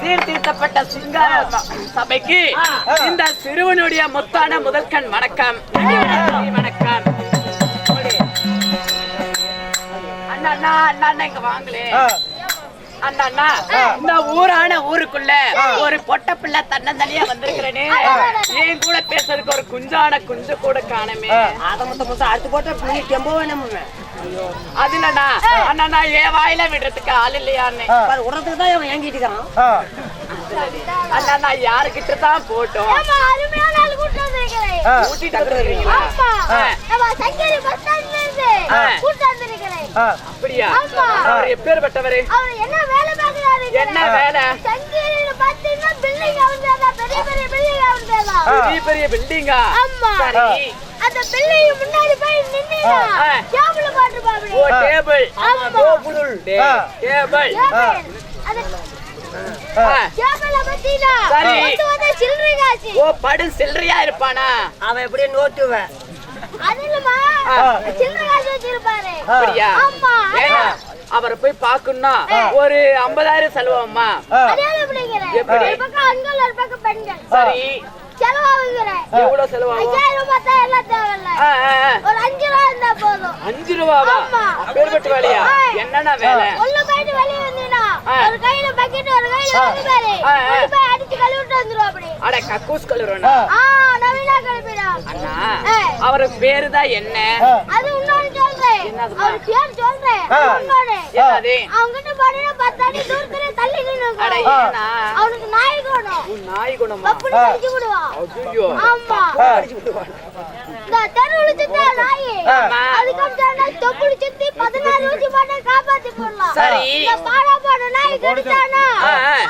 சீர்திருத்தப்பட்ட சிங்கார சபைக்கு இந்த சிறுவனுடைய முத்தான முதல்கண் வணக்கம். வணக்கம் அண்ணா. அண்ணா இங்க வாங்களே அண்ணா. இந்த ஊரான ஊருக்குள்ள ஒரு பொட்ட பிள்ளை தன்னந்தனியா வந்திருக்கிறேனே, ஏன் கூட பேசுறதுக்கு ஒரு குஞ்சு கூட காணமே. அடுத்து போட்ட டெம்போ வேணும். அது இல்லண்ணா அண்ணா ஏன் வாயில விடுறதுக்கு ஆள் இல்லையான்னு உடறதுக்கு தான் இவன் ஏங்கிட்டு இருக்கான். அண்ணா யாருக்கிட்ட தான் போட்டோம் அப்படியா? அவர் எப்பேற்பட்டவரு? என்ன வேலை? பெரிய பில்டிங்கா? சரி, அந்த பில்டிங் முன்னாடி போய் நின்னீங்க டேபிள் போட்டு பாப்பீங்க. ஓ டேபிள். டேபிள். டேபிள். அது டேபிள்ல பத்தினா சரி வந்து சில்லறை காசு. ஓ படு சில்லறையா இருப்பானா அவன் எப்படியே நோட்டுவ அதுலமா சில்லறை காசு வச்சிருப்பாரு. அப்படியா? ஆமா. அவரை போய் பாக்கணும்னா ஒரு 50,000 செலவாமா. அதே எப்படிங்கற ஒரு பக்கம் ஆண்கள் ஒரு பக்கம் பெண்கள். சரி செலவாகுங்கற எவ்வளவு செலவாகும்? 5000 பார்த்தா எல்லாம் தேவையில்ல. ஒரு 5 ரூபாய் இருந்தா போதும். 5 ரூபாவா? பேர்பட்டு வேலையா? என்னன்னா வேலை? உள்ள போயிட்டு வெளிய வந்தீனா ஒரு கையில பக்கெட் ஒரு கையில வந்து பாரு ஒரு போய் அடிச்சு கழுவிட்டு வந்துரும். அப்படி அட கக்கூஸ் கழுவுறனா? நவீனா கழுவிடா. அண்ணா அவர் பேரு தான் என்ன? அது உன்னோட சொல்றேன். அவர் பேர் சொல்றேன். உன்னோட என்னது? அவங்கிட்ட பாடினா 10 அடி தூரத்துல தள்ளி நின்னுங்க. அட ஏனா அவனுக்கு நாய் குணம். நாய் குணமா? அப்படி அடிச்சு விடுவா. ஐயோ ஆமா அடிச்சு விடுவா. இந்த தெருவுல சுத்தா நாய் அதுக்கு அப்புறமா தொப்புள் சுத்தி 16 ஊசி போட்டு காப்பாத்தி போடலாம். சரி இந்த பாடா போட நாய் கடிச்சானா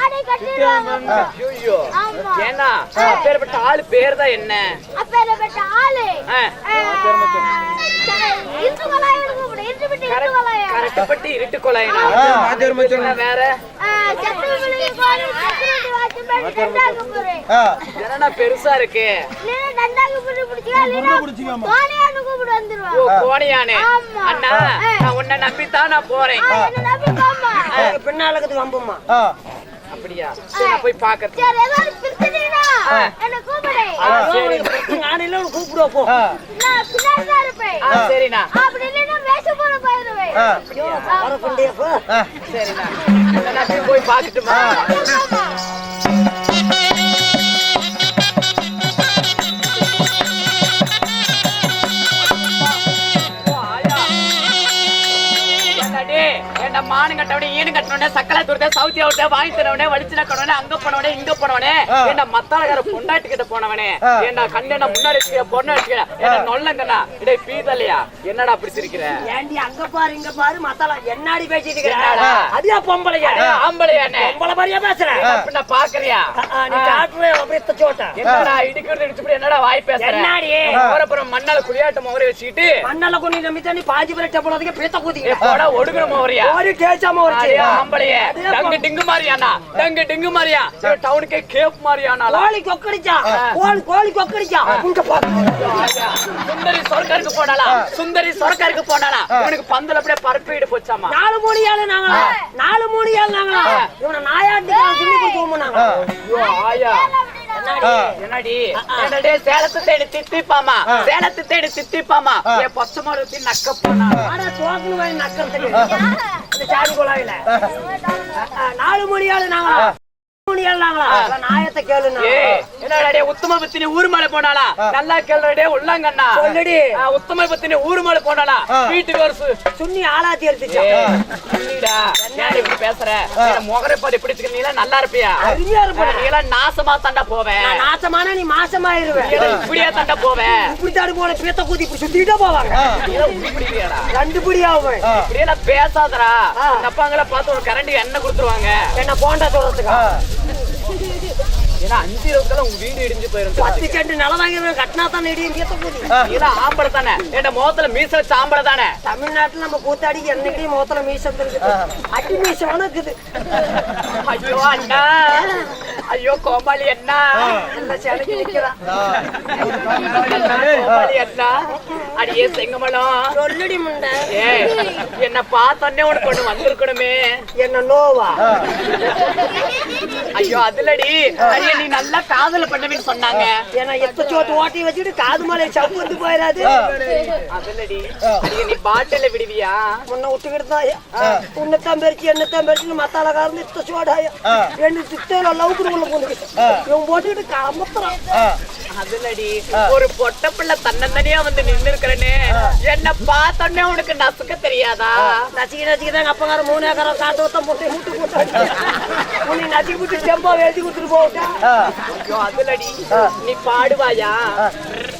ஆடை கட்டிடுவாங்க. ஐயோ ஆமா. ஏனா அப்பேர்பட்ட ஆளு பேர் தான் என்ன? அப்பேர்பட்ட ஆளு கரெக்ட்பட்டு இருட்டு கொலைனா வேற என்னன்னா பெருசா இருக்கு. கோணியானே அண்ணா நான் உன்னை நம்பித்தான் நான் போறேன். பின்னாலுக்கு வம்புமா. அப்படியா? நான் போய் பாக்கிறேன். சரிண்ணா சரிண்ணா போய் பாக்கட்டுமா? மானு கட்டவனே ஈனு கட்டணே சக்கலை துரத்த சவுத்தி அவுட்ட வாங்கி தரவனே வலிச்சுன கணவனே அங்க போனவனே இங்க போனவனே என்ன மத்தாளக்கார பொண்டாட்டி கிட்ட போனவனே என்ன கண்ணென்ன முன்னாடி வச்சுக்கிற பொண்ணு வச்சுக்கிற என்ன நொல்லங்கண்ணா இடே பீதலையா என்னடா அப்படி சிரிக்கிற? ஏண்டி அங்க பாரு இங்க பாரு மத்தாள என்னாடி பேசிட்டு இருக்கற? அதுயா பொம்பளையா? ஆம்பளையானே பொம்பளை மாதிரியா பேசுற? என்ன பாக்குறியா? நீ காட்டுவே அப்படியே தச்சோட்ட என்னடா இடிக்கிறது இடிச்சுப்படி என்னடா வாய் பேசுற? என்னாடி ஓரப்புறம் மண்ணால குளியாட்ட மோரை வச்சிட்டு மண்ணால கொண்டு நம்பிட்டா நீ பாஜி பரட்ட போறதுக்கு பேத்த கூதிங்க போடா ஒடுகுற மோரியா ஒரு கேச்சாம ஒரு ஆம்பளையே டங்கு டிங்கு மாதிரியானா டங்கு டிங்கு மாதிரியா டவுனுக்கே கேப் மாதிரியானா கோழி கொக்கடிச்சா கோழி கொக்கடிச்சா உங்க சுந்தரி சொர்க்கருக்கு போனாலா சுந்தரி சொர்க்கருக்கு போனாலா இவனுக்கு பந்தல் அப்படியே பரப்பிட்டு போச்சாமா 4 3 ஏழு நாங்களா 4 3 ஏழு நாங்களா இவனை நாயாட்டி சொல்லி கொடுத்து நாங்க ஆயா என்னடி என்னடே சேலத்து தேடி தித்திப்பாமா சேலத்து தேடி தித்திப்பாமா என் பச்சை மரத்தி நக்க போனா ஆனா சோக்குனு வாய் நக்கறதுக்கு இந்த சாடி கோலாயில 4 மணி ஆளு நாங்க நாயத்தை கேளுண்ணா. என்னடா உத்தம பத்தினி ஊர்மலை போனாளா? நல்லா கேளுடே உள்ளங்கண்ணா. சொல்லுடி. உத்தம பத்தினி ஊர்மலை போனாளா? வீட்டுக்கு ஒரு சுண்ணி ஆளாத்தி எடுத்துச்சா? சொல்லிடா. ஏன் இப்படி பேசுற? முகரை பாதி பிடிச்சுக்க நீ நல்லா இருப்பியா? அருமையா இருப்ப. நீ எல்லாம் நாசமா தண்டை போவேன். நாசமான நீ மாசமாயிருவேன். இப்படியா தண்டை போவேன்? இப்படி தாடி போன பீத்த கூத்தி இப்படி சுத்திட்டே போவாங்க. ரெண்டு பிடி ஆகும். இப்படியே பேசாதரா. அப்பாங்களை பார்த்து ஒரு கரண்டி எண்ணெய் கொடுத்துருவாங்க. என்ன போண்டா சொல்றதுக்கா? ஏன்னா 5 இருபதுல உங்க வீடு இடிஞ்சு போயிரும். 10 சென்ட் நிலம் வாங்கி கட்டினா தான் இடியும் பீத்த கூத்தி. இதெல்லாம் ஆம்பளை தானே? என் முகத்துல மீச வச்ச ஆம்பளை தானே? தமிழ்நாட்டுல நம்ம கூத்தாடி என்னைக்கு முகத்துல மீசம் இருக்குது. அடி மீசம் இருக்குது. ஐயோ அண்ணா, ஐயோ கோபாலி அண்ணா, நல்லா செலக்கி நிக்கிறான். கோபாலி அண்ணா, அடியே செங்கமலம் சொல்லுடி முண்டை. என்ன பார்த்தோன்னே உனக்கு ஒண்ணு வந்திருக்கணுமே. என்ன நோவா? ஐயோ அதுலடி, ஐயா நீ நல்லா காதல பண்ணவேன்னு சொன்னாங்க. ஏன்னா எத்த சோத்து ஓட்டி வச்சுட்டு காது மலை சப்பு வந்து போயிடாது. அதுலடி, ஐயா நீ பாட்டில விடுவியா? முன்ன விட்டுக்கிட்டு தான் உன்னத்தான் பெருச்சு என்னத்தான் பெருச்சு மத்தால காரணம் இத்த சோடாயா ரெண்டு சித்தையில லவுக்குள்ள போந்துக்கிட்டு இவன் போட்டுக்கிட்டு கமத்துறான். அதுலடி, ஒரு பொட்ட பிள்ளை தன்னந்தனியா வந்து நின்னு இருக்கிறனே, என்ன பார்த்தோன்னே உனக்கு நசுக்க தெரியாதா? நசிக்கி நசிக்கிதான் அப்பங்கார 3 ஏக்கரம் காட்டு ஊத்தம் போட்டு முட்டு போட்டு உன்னை நசிக்கி விட்டு செம்பா எழுதி கொடுத்துட்டு போட்டா. அதுலடி, நீ பாடுவாயா?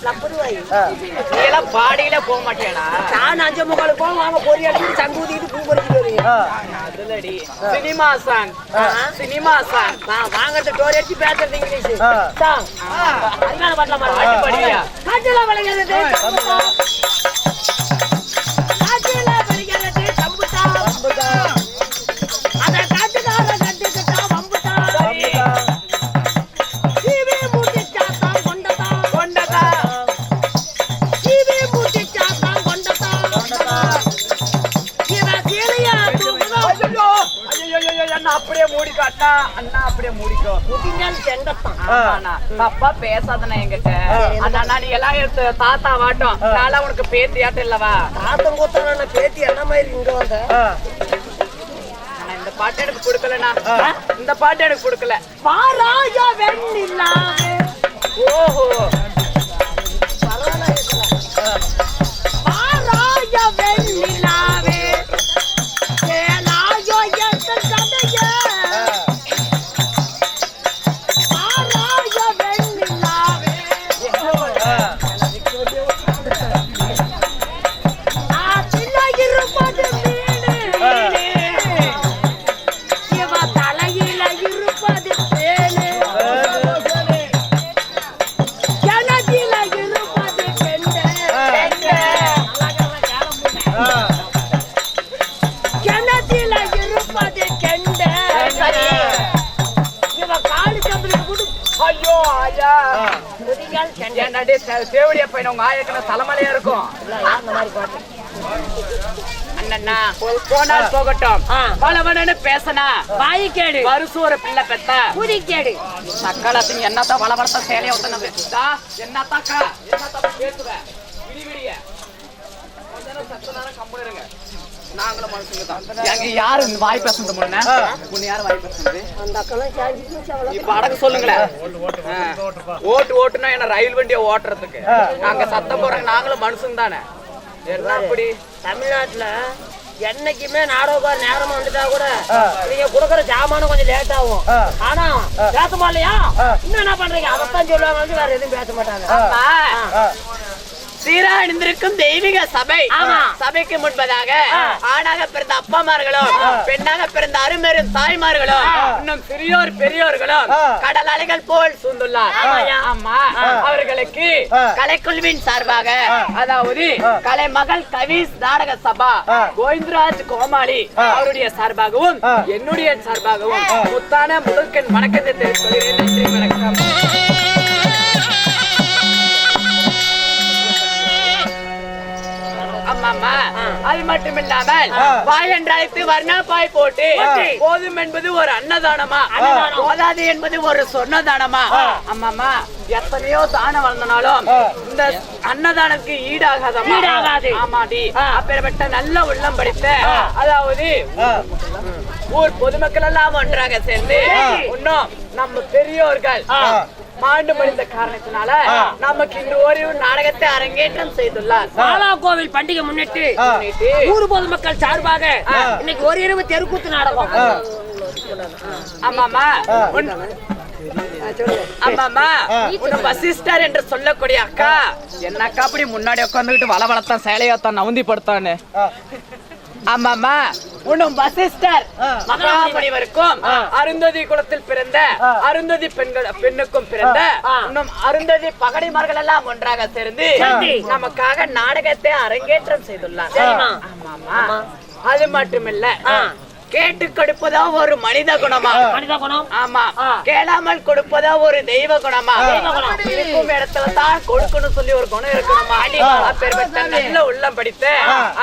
லப்பருவாய் நீ எல்லாம் பாடியில போக மாட்டியாடா? நான் 5 முக்காலுக்கு போவோம். வாங்க பொறி அடிச்சு சங்கு ஊத்திட்டு பூ பறிச்சுட்டு வருவீங்க. அதுலடி, சினிமா சாங், சினிமா சாங் வாங்கறது டோர் அடிச்சு பேசுறது இங்கிலீஷ் சாங். அதனால பாட்டலாம் பாட்டு பாடுவியா? காட்டுல விளையாடுறது காட்டுல விளையாடுறது சம்புதா அத காட்டுக்கார கண்டுக்கிட்டா வம்புதா சீவே மூட்டிச்சா தான் கொண்டதா கொண்டதா சீவே மூட்டிச்சா தான் கொண்டதா இவ சீலையா தூக்குதா. ஐயோ அண்ணா அப்படியே மூடிக்கோ அண்ணா, அண்ணா அப்படியே மூடிக்கோ. முட்டினால் செண்டத்தான். ஆமாண்ணா, தப்பா பேசாதண்ணா என்கிட்ட. அண்ணா நீ எல்லாம் எடுத்து தாத்தா வாட்டம், நாளா உனக்கு பேத்தியாட்டம் இல்லவா? தாத்தம் கூத்தான பேத்தி என்ன மாதிரி இங்க வந்த இந்த பாட்டு எனக்கு கொடுக்கலண்ணா, இந்த பாட்டு எனக்கு கொடுக்கல. பாராயா வெண்ணிலாவே. ஓஹோ, பாராயா வெண்ணிலாவே ஏனாயோ எந்த கதையே பாராயா வெண்ணிலாவே ஆத்தில இருப்பது மீனே இவ தலையில இருப்பது தேனே கிணத்தில இருப்பது கெண்டே கிணத்தில இருப்பது கெண்டே இவ காலு கம்பளி குடு. ஐயோ ஆயா, முதிகால் கெண்டே. என்னடி தேவடியா பையன் உங்க ஆயக்குன்னு தலைமலையா இருக்கும். அந்த மாதிரி பாட்டு அண்ணா போனால் போகட்டும், வளவனு பேசனா வாய்க்கேடு வருஷம் ஒரு பிள்ளை பெத்த புதிக்கேடு சக்காலத்தின் என்னத்தான் வளவரத்த சேலைய ஒத்தனது என்னத்தாக்கா என்னத்தான் பேசுவேன் விடி விடிய கொஞ்ச நேரம் சத்த நேரம் கம்பெனி இருங்க. நாங்களும் மனுஷங்க தான். எங்க யாரு இந்த வாய் பேசுறது முன்ன உன்னை யாரு வாய் பேசுறது? அந்த அக்கெல்லாம் சாஞ்சிட்டு இப்ப அடக்க சொல்லுங்களேன். ஓட்டு ஓட்டுனா என்ன ரயில் வண்டியை ஓட்டுறதுக்கு நாங்க சத்தம் போடுறாங்க. நாங்களும் மனுஷங்க தானே. என்ன அப்படி தமிழ்நாட்டுல என்னைக்குமே நாடோபார் நேரமா வந்துட்டா கூட நீங்க குடுக்கற ஜாமானும் கொஞ்சம் லேட் ஆகும். ஆனா பேசமா இல்லையா இன்னும் என்ன பண்றீங்க அதத்தான் சொல்லுவாங்க, வந்து வேற எதுவும் பேச மாட்டாங்க. சீரா அணிந்திருக்கும் தெய்வீக சபை. சபைக்கு முன்பதாக ஆணாக பிறந்த அப்பாமார்களும் பெண்ணாக பிறந்த அருமெரும் தாய்மார்களும் இன்னும் சிறியோர் பெரியோர்களும் கடல் அலைகள் போல் சூழ்ந்துள்ளார். ஆமா, அவர்களுக்கு கலைக்குழுவின் சார்பாக, அதாவது கலைமகள் கவிஸ் நாடக சபா கோவிந்தராஜ் கோமாளி அவருடைய சார்பாகவும் என்னுடைய சார்பாகவும் முத்தான முதற்கண் வணக்கத்தை தெரிவித்துக் கொள்கிறேன். நன்றி, வணக்கம். அது மட்டும் இல்லாமல் பாய் என்று அழைத்து வர்ணா பாய் போட்டு போதும் என்பது ஒரு அன்னதானமா, போதாது என்பது ஒரு சொன்னதானமா. அம்மாமா எத்தனையோ தானம் வளர்ந்தனாலும் இந்த அன்னதானத்துக்கு ஈடாகாது. ஆமாடி, அப்பேற்பட்ட நல்ல உள்ளம் படித்த, அதாவது ஊர் பொதுமக்கள் எல்லாம் ஒன்றாக சேர்ந்து இன்னும் நம்ம பெரியோர்கள் மாண்டு மடிந்த காரணத்தினால நமக்கு இன்று ஒரு நாடகத்தை அரங்கேற்றம் செய்துள்ளார். பாலா கோவில் பண்டிகை முன்னிட்டு ஊர் பொதுமக்கள் சார்பாக இன்னைக்கு ஒரு இரவு தெருக்கூத்து நாடகம். ஆமாமா ஆமாமா உன்னை வசிஸ்டர் என்று சொல்லக்கூடிய அக்கா என்ன அக்கா அப்படி முன்னாடி உட்காந்துக்கிட்டு வளவளத்தான் சேலையாத்தான் நவுந்தி படுத்தான்னு. ஆமாமா உன்னும் வசிஸ்டர் மகாபலிவருக்கும் அருந்ததி குலத்தில் பிறந்த அருந்ததி பெண்ணுக்கும் பிறந்த இன்னும் அருந்ததி பகடிமார்கள் எல்லாம் ஒன்றாக சேர்ந்து நமக்காக நாடகத்தை அரங்கேற்றம் செய்துள்ளார். ஆமாமா அது மட்டுமில்ல கேட்டு கொடுப்பதா ஒரு மனித குணமா? மனித குணம். ஆமா. கேளாமல் கொடுப்பதா ஒரு தெய்வ குணமா? இருக்கும் இடத்துல தான் கொடுக்கணும் சொல்லி ஒரு குணம் இருக்கணுமா? அப்பேற்பட்ட நல்ல உள்ளம் படித்த,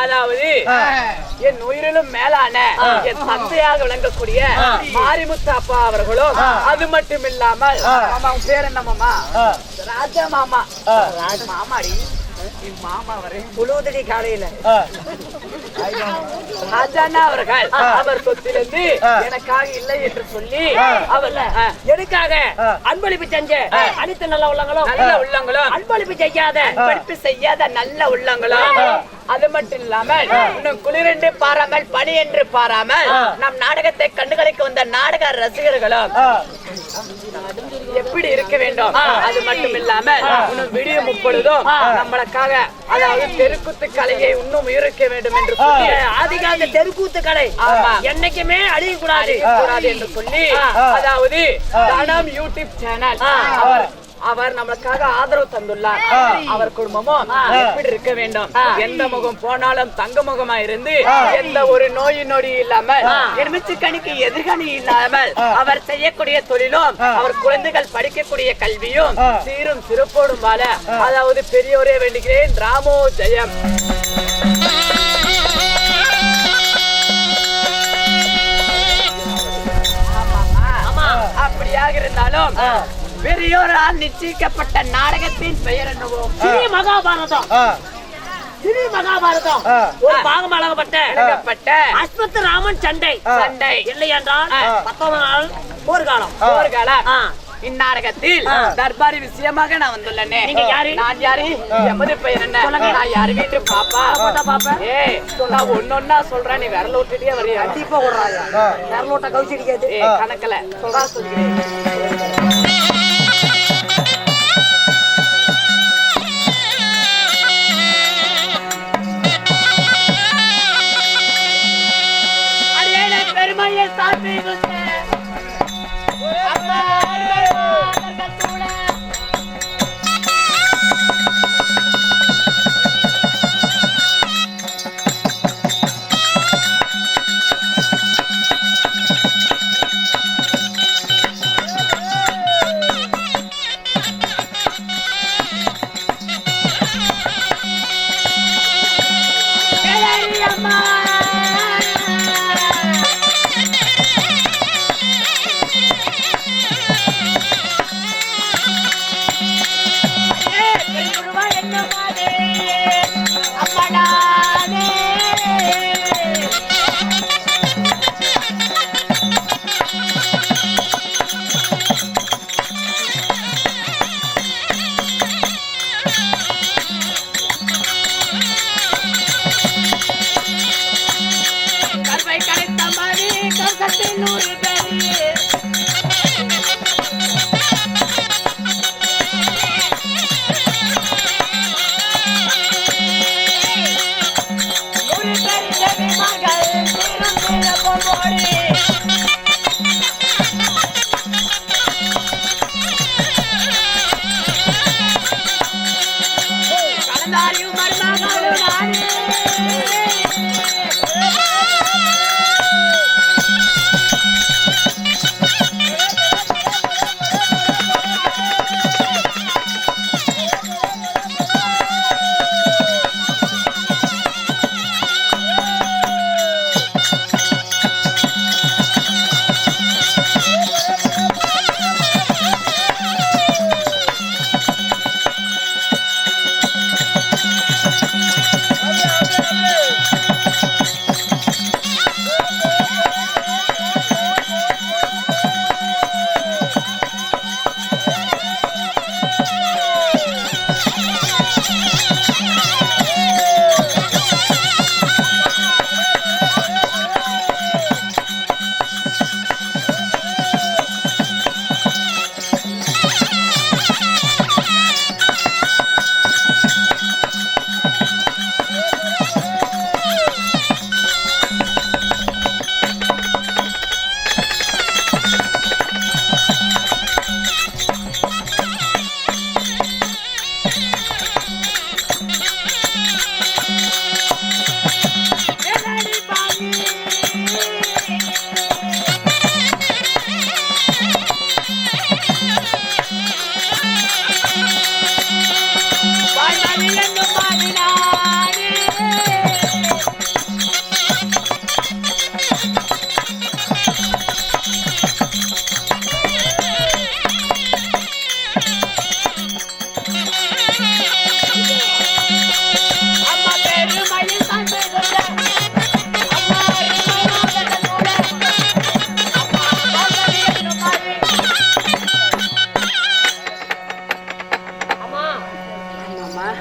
அதாவது என் உயிரிலும் மேலான என் தந்தையாக விளங்கக்கூடிய மாரிமுத்து அப்பா அவர்களும், அது மட்டும் இல்லாமல் அவன் பேர் என்னமாமா? ராஜா மாமா. மாமாடி மாமா அவரே புழுவதடி காலையில ராஜாண்ணா அவர்கள் அவர் சொத்திலிருந்து எனக்காக இல்லை என்று சொல்லி அவர் எனக்காக அன்பளிப்பு செஞ்ச அனைத்து நல்ல உள்ளங்களும் அன்பளிப்பு செய்யாத நல்ல உள்ளங்களும், அது மட்டும் இல்லாமல் இன்னும் குளிரென்று பாராமல் பனி என்று பாராமல் நம் நாடகத்தை கண்டுகளிக்க வந்த நாடக ரசிகர்களும் எப்படி இருக்க வேண்டும். அது மட்டும் இல்லாமல் இன்னும் விடிய முப்பொழுதும் நம்மளுக்காக, அதாவது தெருக்கூத்து கலையை இன்னும் உயிரிக்க வேண்டும் என்று சொல்லி ஆதிகால தெருக்கூத்து கலை என்னைக்குமே அழியக்கூடாது என்று சொல்லி, அதாவது தனம் யூடியூப் சேனல் அவர் நம்மளுக்காக ஆதரவு தந்துள்ளார். அவர் குடும்பமும் எப்படி இருக்க வேண்டும், எந்த முகம் போனாலும் தங்க முகமா இருந்து எந்த ஒரு நோய் நொடி இல்லாமல் எலுமிச்சு கணிக்கு எதிர்கணி இல்லாமல் அவர் செய்யக்கூடிய தொழிலும் அவர் குழந்தைகள் படிக்கக்கூடிய கல்வியும் சீரும் சிறப்போடும் வாழ, அதாவது பெரியோரே வேண்டுகிறேன். ராமோ ஜெயம். அப்படியாக இருந்தாலும் பெரியோரால் நிச்சயிக்கப்பட்ட நாடகத்தின் பெயர் என்னவோ? ஸ்ரீ மகாபாரதம். ஸ்ரீ மகாபாரதம் ஒரு பாகம் அழகப்பட்ட அஸ்வத்த ராமன் சண்டை இல்லை என்றால் 19 நாள் போர்க்காலம். இந்நாடகத்தில் தர்பாரி விஷயமாக நான் வந்துள்ளேனே. நீங்க யாரு? நான் யாரு? எமது பெயர் என்ன? நான் யாரு வீட்டு பாப்பா? நான் ஒன்னொன்னா சொல்றேன், நீ விரல விட்டுட்டே வரையா? கண்டிப்பா விடுறாயா? விரல விட்ட கவுச்சிடிக்காது கணக்கல சொல்றா சொல்கிறேன். பெருமையை சாத்தி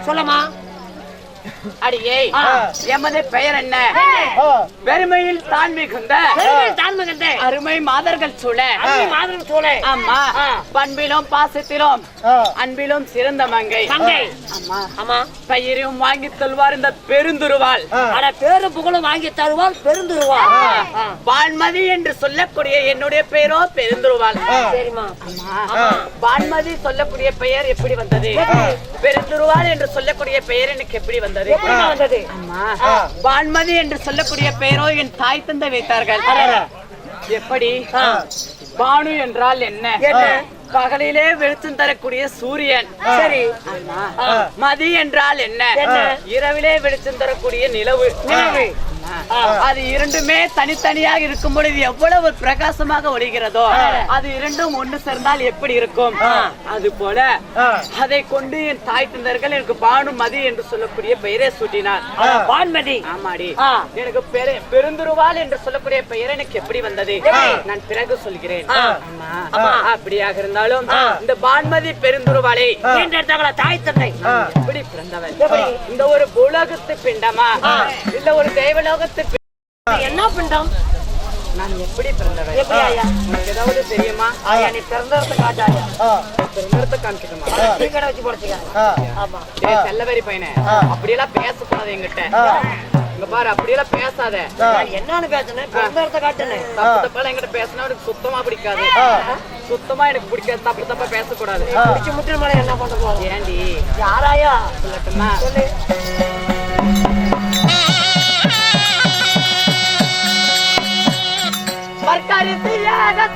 சொல்லமா அடியே எமது பெயர் என்ன? பெருமையில் தான் மிகுந்த அருமை மாதர்கள் சூழ அம்மா பண்பிலும் பாசத்திலும் அன்பிலும் சிறந்த மங்கை அம்மா பெயரையும் வாங்கி தருவார் இந்த பெருந்துருவாள். பேரு புகழும் வாங்கி தருவாள் பெருந்துருவாள். வான்மதி என்று சொல்லக்கூடிய என்னுடைய பெயரோ பெருந்துருவாள். சரிமா வான்மதி சொல்லக்கூடிய பெயர் எப்படி வந்தது? பெருந்துருவாள் என்று சொல்லக்கூடிய பெயர் எனக்கு எப்படி வந்தது? அம்மா வான்மதி என்று சொல்லக்கூடிய பெயரோ என் தாய் தந்தை வைத்தார்கள். எப்படி? பானு என்றால் என்ன? பகலிலே வெளிச்சம் தரக்கூடிய சூரியன். சரி. மதி என்றால் என்ன? இரவிலே வெளிச்சம் தரக்கூடிய நிலவு. அது இரண்டுமே தனித்தனியாக இருக்கும் பொழுது எவ்வளவு பிரகாசமாக ஒளிகிறதோ அது இரண்டும் ஒன்று சேர்ந்தால் எப்படி இருக்கும்? அது போல அதை கொண்டு என் தாய் தந்தர்கள் எனக்கு பானுமதி என்று சொல்லக்கூடிய பெயரை சூட்டினார். வான்மதி. ஆமாடி. எனக்கு பெருந்துருவாள் என்று சொல்லக்கூடிய பெயர் எனக்கு எப்படி வந்தது? நான் பிறகு சொல்கிறேன். அப்படியாக இருந்தாலும் இந்த பான்மதி பெருந்துருவாளை தாய் தந்தை எப்படி பிறந்தவர்? இந்த ஒரு உலகத்து பிண்டமா இந்த ஒரு தெய்வலோகத்து என்ன பிண்டம்? நான் எப்படி பிறந்தவர்? எப்படி ஐயா? உனக்கு ஏதாவது தெரியுமா? ஐயா நீ பிறந்தவரத்தை காட்டாயா? பிறந்தவரத்தை காமிக்கணுமா? கடை வச்சு போடுச்சுக்க. ஆமா. செல்லவரி பையனே அப்படியெல்லாம் பேசக்கூடாது என்கிட்ட. இங்க பாரு அப்படியெல்லாம் பேசாத. என்னன்னு பேசுனேன்? பிறந்தவரத்தை காட்டுனேன். தப்பு தப்பா என்கிட்ட பேசினா எனக்கு சுத்தமா பிடிக்காது. சுத்தமா எனக்கு பிடிக்காது. தப்பு தப்பா பேசக்கூடாது. பிடிச்சு முட்டு மேல என்ன பண்ண போறோம்? ஏண்டி யாராயா சொல்லட்டுமா? சொல்லு.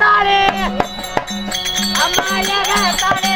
தானே அம்மா தானே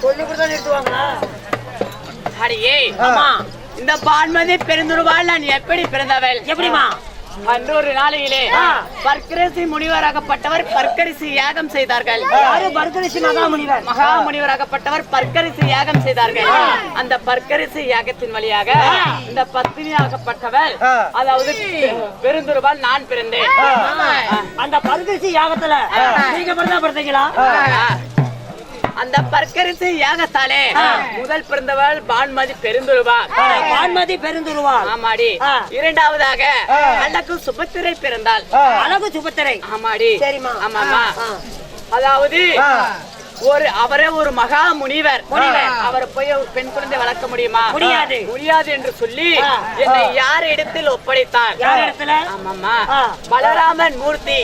சொல்லி கொடுத்தா நிறுத்துவாங்களா? அடியே ஆமா. இந்த பான்மதி பெருந்துருவாள் நான் எப்படி பிறந்தவள்? எப்படிமா? அன்றொரு நாளையிலே பர்க்கரிசி முனிவராகப்பட்டவர் பர்க்கரிசி யாகம் செய்தார்கள். யாரு? பர்க்கரிசி மகாமுனிவர். மகாமுனிவராகப்பட்டவர் பர்க்கரிசி யாகம் செய்தார்கள். அந்த பர்க்கரிசி யாகத்தின் வழியாக இந்த பத்தினியாகப்பட்டவர், அதாவது பெருந்துருவாள் நான் பிறந்தேன். அந்த பர்க்கரிசி யாகத்துல நீங்க பிறந்தீங்களா? அந்த பர்க்கரிசி யாகத்தாலே முதல் பிறந்தவள் பான்மதி பெருந்துருவாள். பான்மதி பெருந்துருவாள். ஆமாடி. இரண்டாவதாக அழகு சுபத்திரை பிறந்தாள். அழகு சுபத்திரை. ஆமாடி. சரிமா. ஆமாமா. அதாவது அவரே ஒரு மகா முனிவர். அவரை போய் ஒரு பெண் குழந்தை வளர்க்க முடியுமா? முடியாது. முடியாது என்று சொல்லி என்னை யார் இடத்தில் ஒப்படைத்தார்? யார் இடத்துல? ஆமாமா, பலராமன் மூர்த்தி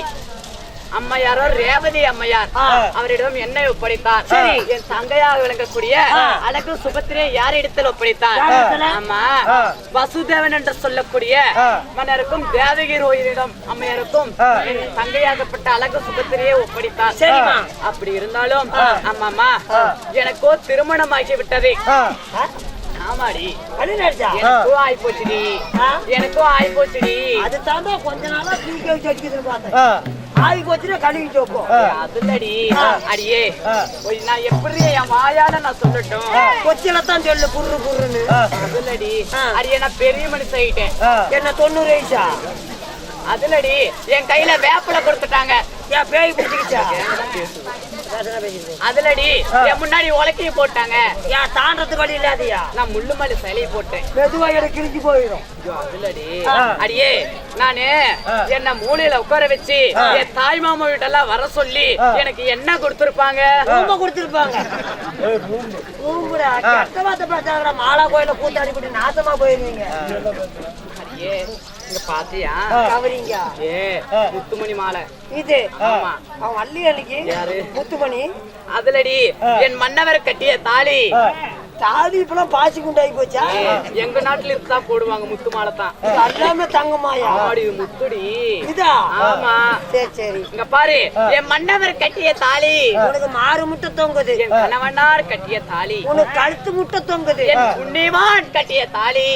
அம்மையாரோ ரேவதி அம்மையார் அவரிடம் என்னை ஒப்படைத்தார். என் தங்கையாக விளங்கக்கூடிய அழகு சுபத்திரை யார் இடத்தில் ஒப்படைத்தார்? ஆமா, வசுதேவன் என்று சொல்லக்கூடிய மன்னருக்கும் தேவகி ரோஹினிடம் அம்மையாருக்கும் என் தங்கையாகப்பட்ட அழகு சுபத்திரையை ஒப்படைத்தார். சரிமா. அப்படி இருந்தாலும் ஆமாமா, எனக்கோ திருமணம் ஆகி விட்டது. ஆமாடி, எனக்கும் ஆயி போச்சுடி. எனக்கும் ஆயி போச்சுடி. அது தாண்டா கொஞ்ச நாளா தூக்கி வச்சு அடிக்குதுன்னு பார்த்தேன். ஆயி போச்சுன்னா கழுவி சோப்போம். அதுலடி அடியே, நான் எப்படி என் வாயால நான் சொல்லட்டும்? கொச்சில தான் சொல்லு குரு குருன்னு. அதுலடி அடியே, நான் பெரிய மனுஷன் ஆயிட்டேன். என்ன 90 வயசா? அதுலடி என் கையில வேப்பில கொடுத்துட்டாங்க. என் பேய் பிடிச்சிக்கிச்சா? அதுலடி என் முன்னாடி உலக்கைய போட்டாங்க. ஏன் தாண்டறதுக்கு வழி இல்லாதியா? நான் முள்ளுமல்லி சிலையை போட்டேன். மெதுவா எனக்கு கிழிஞ்சு போயிடும். அதுலடி அடியே, நானு என்ன மூலையில உட்கார வச்சு என் தாய் மாமா வீட்டெல்லாம் வர சொல்லி எனக்கு என்ன கொடுத்திருப்பாங்க? ரூம் கொடுத்திருப்பாங்க. ரூம்டா கட்டவாத்த பார்த்தாங்கடா. மாலா கோயில கூத்தாடி போட்டு நாசமா போயிருவீங்க. அடியே, இங்க பாத்தியா கவரிங்க? முத்துமணி மாலை இது. ஆமா, அவன் வள்ளி அன்னைக்கு யாரு? முத்துமணி. அதுலடி என் மன்னவர் கட்டிய தாலி. தாலி இப்பெல்லாம் பாசி குண்டாகி போச்சா? எங்க நாட்டுல இருந்தா போடுவாங்க முத்து மாலை தான். எல்லாமே தங்கமாயா? முத்துடி இதா? ஆமா. சரி சரி. இங்க பாரு, என் மன்னவர் கட்டிய தாலி. உனக்கு மாறு முட்டை தொங்குது. என் கணவனார் கட்டிய தாலி. உனக்கு கழுத்து முட்டை தொங்குது. என் புண்ணியவான் கட்டிய தாலி.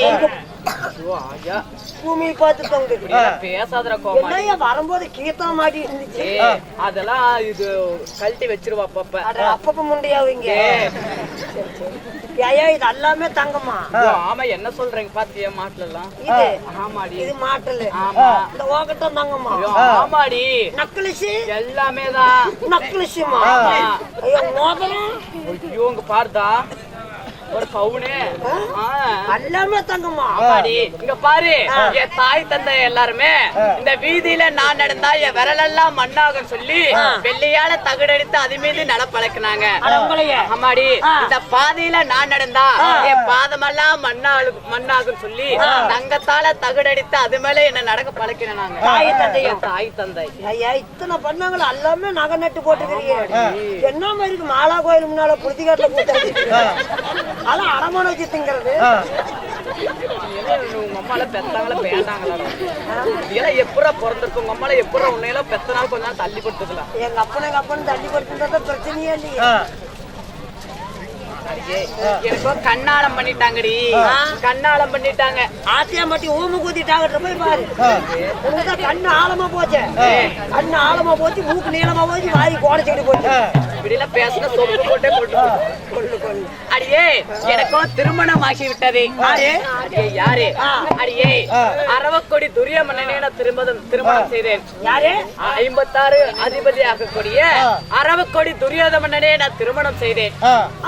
பூமி பார்த்து தொங்குது. பேசாதற கோமா. வரும்போது கீத்தா மாட்டி இருந்துச்சு. அதெல்லாம் இது கழட்டி வச்சிருவா அப்பப்ப. அப்பப்ப முண்டையாவீங்க. ஐயா, இது எல்லாமே தங்கம்மா? ஆமா. என்ன சொல்றீங்க பாத்தியா? மாட்டுல எல்லாம் இது. ஆமாடி, இது மாட்டல. ஆமா. இந்த ஓகட்டம் தங்கம்மா? ஆமாடி, நக்லிஷி எல்லாமே தான். நக்லிஷிமா? ஐயோ மோதிரம். ஐயோ, இங்க பாருதா ஒரு பவுனே எல்லாமே தங்கம்மா? ஆமாடி. இங்க பாரு, என் தாய் தந்தை எல்லாருமே இந்த வீதியில நான் நடந்தா என் விரலெல்லாம் மண்ணாகும் சொல்லி வெள்ளையால தகடடித்து அது மீது நட பழக்கினாங்க. ஆமாடி. இந்த பாதையில நான் நடந்தா என் பாதமெல்லாம் மண்ணாகும் சொல்லி தங்கத்தால தகடடித்து அது மேல என்ன நடக்க பழக்கினாங்க. தாய் தந்தை. தாய் தந்தை. ஐயா, இத்தனை பண்ணாங்களா? எல்லாமே நகை நட்டு போட்டுக்கிறீங்க. என்ன மாதிரி மாலா கோயில் முன்னால புளிதிகாட்டுல கூட்டாது. அதான் அடமான வச்சு திங்கிறது. உங்க அம்மால பெத்தாங்களா பேண்டாங்களா? இதெல்லாம் எப்படா பிறந்திருக்கு? உங்க அம்மால எப்படா உன்னையெல்லாம் பெத்த நாள் கொஞ்ச நாள் தள்ளி படுத்துக்கலாம். எங்க அப்பனை தள்ளி படுத்துறத பிரச்சனையே இல்லையே. எனக்கோ கண்ணாலம் பண்ணிட்டாங்கடி. கண்ணாலம் பண்ணிட்டாங்க. ஆத்தியா மாட்டி ஊம கூத்திட்டாங்க. போய் பாரு, உனக்குதான் கண்ணு ஆழமா போச்சு. கண்ணு ஆழமா போச்சு, மூக்கு நீளமா போச்சு, வாரி கோடைச்சிட்டு போச்சு. இப்படிலாம் பேசுன சொப்பு போட்டே போட்டு. அடியே, எனக்கோ திருமணம் ஆகி விட்டது. யாரு? அடியே, அரவக்கொடி துரிய மன்னனே நான் திருமணம் செய்தேன். யாரு? 56 அதிபதி ஆகக்கூடிய அரவக்கொடி துரியோத மன்னனே நான் திருமணம் செய்தேன்.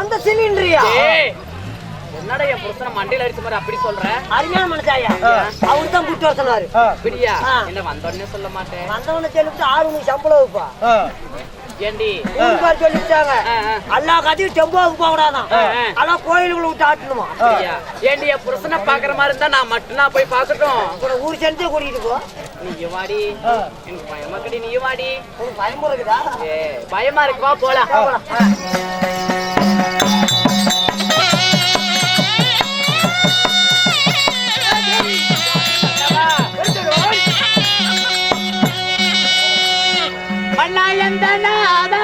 அந்த சிலிண்டரியா? என்னடா என் புருஷனை மண்டையில அடிச்ச மாதிரி அப்படி சொல்ற? அருமையான மனுஷாயா? அவரு தான் கூட்டு வர சொன்னாரு. அப்படியா? என்ன வந்தோடனே சொல்ல மாட்டேன். வந்தவன சொல்லிட்டு 6 மணிக்கு சம்பளம் வைப்பா. ஏண்டி சொல்லிட்டாங்க எல்லா கதையும் செம்பாவுக்கு போகக்கூடாதான். ஆனா கோயிலுக்குள்ள விட்டு ஆட்டணுமா? ஏண்டி என் புருஷனை பாக்குற மாதிரி இருந்தா நான் மட்டும்தான் போய் பாக்கட்டும். ஊர் சேர்ந்தே கூட்டிட்டு போ. நீ வாடி, எனக்கு பயமா கடி. நீ வாடி. உனக்கு பயமா இருக்குதா? பயமா இருக்குவா, போலாம். மண்ணாயந்தனாதா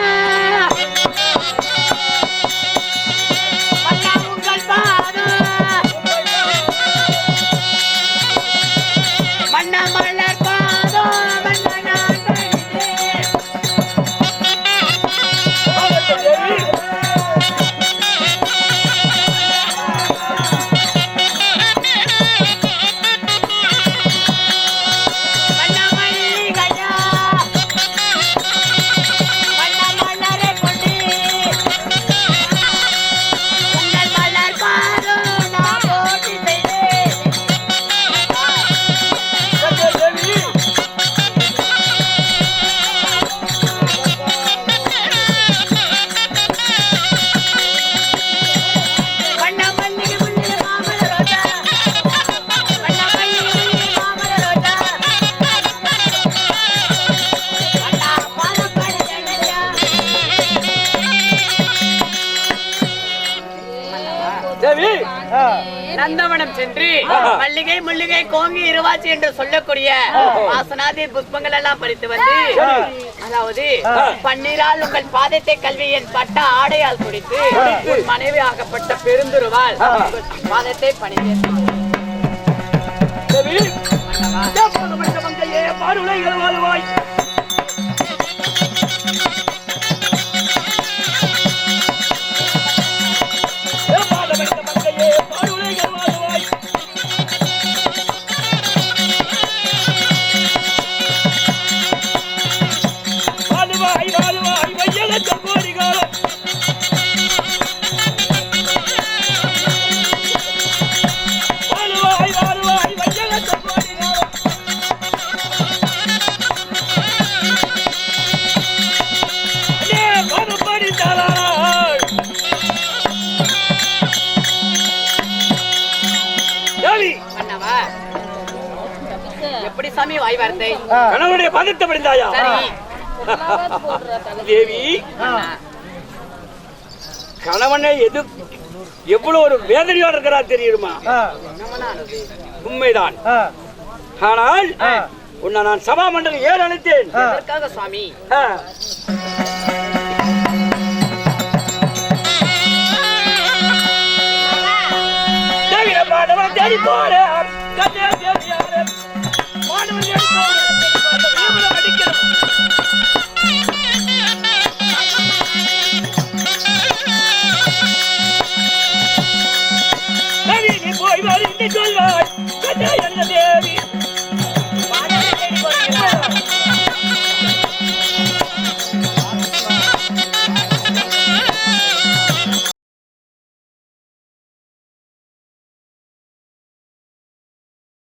தேவி நந்தவனம் சென்று மல்லிகை முள்ளிகை கோங்கி இருவாச்சி என்று சொல்லக்கூடிய வாசனாதி புஷ்பங்கள் எல்லாம் பறித்து வந்து அதாவது பன்னீரால் உங்கள் பாதத்தை கல்வி என் பட்ட ஆடையால் குடித்து உன் மனைவி ஆகப்பட்ட பெருந்துருவால் பாதத்தை பணிந்தேன். தேவி மங்கையே பாருளைகள் வாழ்வாய். எப்படி சாமி வாய் வார்த்தை? கணவனுடைய பதத்தை படிந்தாயா? தேவி கணவனை எவ்வளவு ஒரு வேதனையோடு இருக்கிறார் தெரியுமா? உண்மைதான். ஆனால் உன்னை நான் சபா மண்டலம் ஏன் அழைத்தேன்? எதற்காக சுவாமி? தேடி போறேன். போய் சொல்வாய்